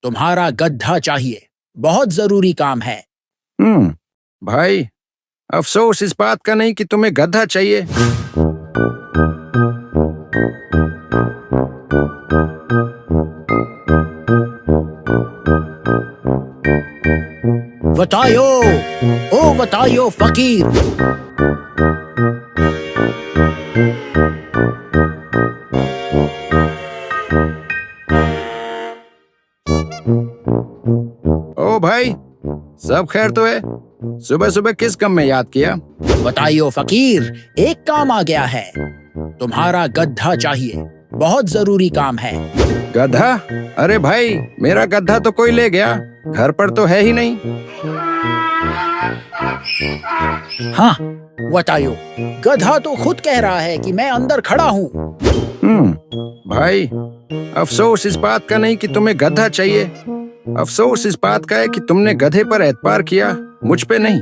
तुम्हारा गधा चाहिए, बहुत जरूरी काम है। भाई, अफसोस इस बात का नहीं कि तुम्हें गधा चाहिए। बतायो, ओ बतायो फकीर। ओ भाई, सब खैर तो है? सुबह सुबह किस गम में याद किया? बताइयो फकीर, एक काम आ गया है। तुम्हारा गधा चाहिए, बहुत जरूरी काम है। गधा? अरे भाई, मेरा गधा तो कोई ले गया, घर पर तो है ही नहीं। हाँ, बताइयो, गधा तो खुद कह रहा है कि मैं अंदर खड़ा हूँ। भाई, अफसोस इस बात का नहीं कि तुम्हें गधा चाहिए, अफसोस इस बात का है कि तुमने गधे पर एतबार किया, मुझ पे नहीं।